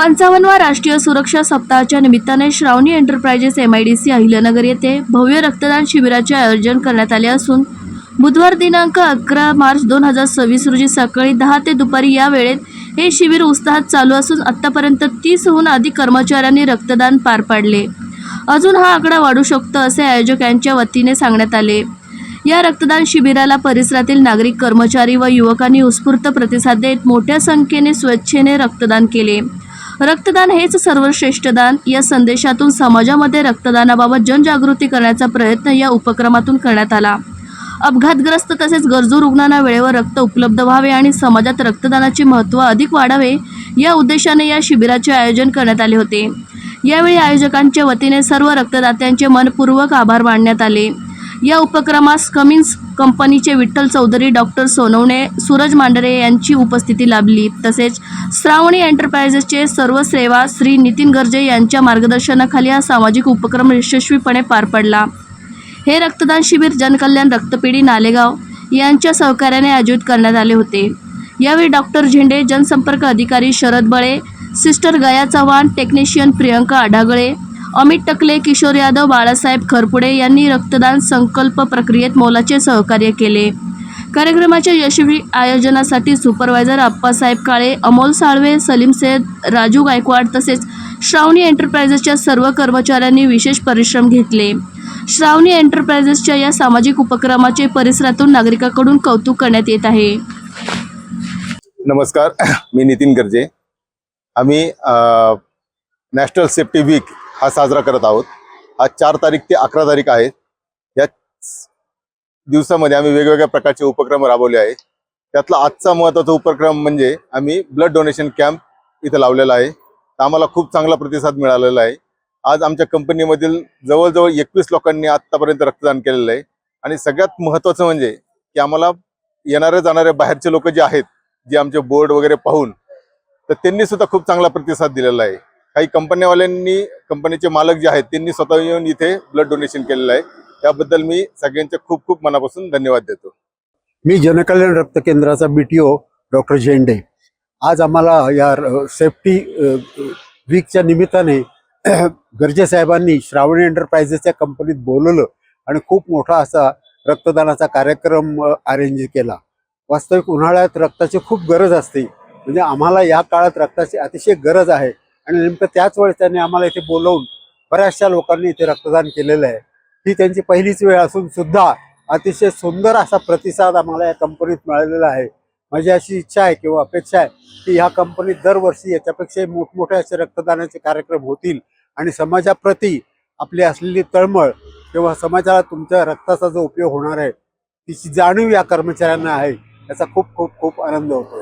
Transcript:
55वा राष्ट्रीय सुरक्षा सप्ताहाच्या निमित्ताने श्रावणी एंटरप्राइजेस MIDC अहिल्यानगर येथे भव्य रक्तदान शिबिराचे आयोजन करण्यात आले असून बुधवार दिनांक 11 मार्च 2026 रोजी सकाळी 10 ते दुपारी या वेळेत हे शिबिर उत्साहात चालू असून आतापर्यंत 30हून अधिक कर्मचाऱ्यांनी रक्तदान पार पाडले। अजून हा आकडा वाढू शकतो असे आयोजकांच्या वतीने सांगण्यात आले। या रक्तदान शिबिराला परिसरातील नागरिक, कर्मचारी व युवकांनी उत्स्फूर्त प्रतिसाद देत मोठ्या संख्येने स्वेच्छेने रक्तदान केले। रक्तदान हेच सर्वश्रेष्ठ दान या संदेशातून समाजामध्ये रक्तदानाबाबत जनजागृती करण्याचा प्रयत्न या उपक्रमातून करण्यात आला। अपघातग्रस्त तसेच गरजू रुग्णांना वेळेवर रक्त उपलब्ध व्हावे आणि समाजात रक्तदानाचे महत्त्व अधिक वाढावे या उद्देशाने या शिबिराचे आयोजन करण्यात आले होते। यावेळी आयोजकांच्या वतीने सर्व रक्तदात्यांचे मनपूर्वक आभार मानण्यात आले। या उपक्रमास कमिन्स कंपनीचे विठ्ठल चौधरी, डॉक्टर सोनवणे, सूरज मांढरे यांची उपस्थिती लाभली। तसेच श्रावणी एंटरप्राइजेसचे सर्व सेवा श्री नितीन गर्जे यांच्या मार्गदर्शनाखाली हा सामाजिक उपक्रम यशस्वीपणे पार पडला। हे रक्तदान शिबिर जनकल्याण रक्तपेढी नालेगाव यांच्या सहकार्याने आयोजित करण्यात आले होते। यावेळी डॉक्टर झेंडे, जनसंपर्क अधिकारी शरद बळे, सिस्टर गया चव्हाण, टेक्निशियन प्रियंका आढागळे, अमित टकले, किशोर यादव, बाळासाहेब खरपुडे यांनी रक्तदान संकल्प प्रक्रियेत मोलाचे सहकार्य केले। कार्यक्रमाच्या यशस्वी आयोजनासाठी सुपरवायझर आप्पासाहेब काळे, अमोल साळवे, सलीम सैयद, राजू गायकवाड तसेच श्रावणी एंटरप्राइजेसच्या सर्व कर्मचाऱ्यांनी विशेष परिश्रम घेतले। श्रावणी एंटरप्राइजेसच्या या सामाजिक उपक्रमाचे परिसरातून नागरिकांकडून कौतुक करण्यात येत आहे। नमस्कार, मी नितीन गर्जे। आम्ही नॅशनल सेफ्टी वीक हा साजरा करत आहोत। आज 4 तारीख ते 11 तारीख आहे। या दिवसामध्ये आम्ही वेगवेगळ्या प्रकारचे उपक्रम राबवले आहेत। त्यातला आजचा महत्त्वाचा उपक्रम म्हणजे आम्ही ब्लड डोनेशन कॅम्प इथं लावलेला आहे। आम्हाला खूप चांगला प्रतिसाद मिळालेला आहे। आज आमच्या कंपनीमधील जवळजवळ 21 लोकांनी आत्तापर्यंत रक्तदान केलेलं आहे। आणि सगळ्यात महत्त्वाचं म्हणजे की आम्हाला येणारे जाणारे बाहेरचे लोक जे आहेत, जे आमचे बोर्ड वगैरे पाहून, तर त्यांनी सुद्धा खूप चांगला प्रतिसाद दिलेला आहे। काही कंपनीवाल्यांनी, कंपनीचे मालक जे आहेत त्यांनी स्वतः येऊन इथे ब्लड डोनेशन केलेलं आहे। त्याबद्दल मी सगळ्यांचे खूप खूप मनापासून धन्यवाद देतो। मी जनकल्याण रक्त केंद्राचा BTO डॉक्टर झेंडे। आज आम्हाला या सेफ्टी वीकच्या निमित्ताने गर्जे साहेबांनी श्रावणी एंटरप्राइजेसच्या कंपनीत बोलवलं आणि खूप मोठा असा रक्तदानाचा कार्यक्रम अरेंज केला। वास्तविक उन्हाळ्यात रक्ताची खूप गरज असते, म्हणजे आम्हाला या काळात रक्ताची अतिशय गरज आहे आणि नेमकं त्याच वेळेस त्यांनी आम्हाला इथे बोलवून बऱ्याचशा लोकांनी इथे रक्तदान केलेलं आहे। ही त्यांची पहिलीच वेळ असून सुद्धा अतिशय सुंदर असा प्रतिसाद आम्हाला या कंपनीत मिळालेला आहे। माझी अशी इच्छा आहे किंवा अपेक्षा आहे की ह्या कंपनीत दरवर्षी याच्यापेक्षा मोठमोठे असे रक्तदानाचे कार्यक्रम होतील आणि समाजाप्रती आपली असलेली तळमळ किंवा समाजाला तुमच्या रक्ताचा जो उपयोग होणार आहे तिची जाणीव या कर्मचाऱ्यांना आहे। याचा खूप खूप खूप आनंद होतो।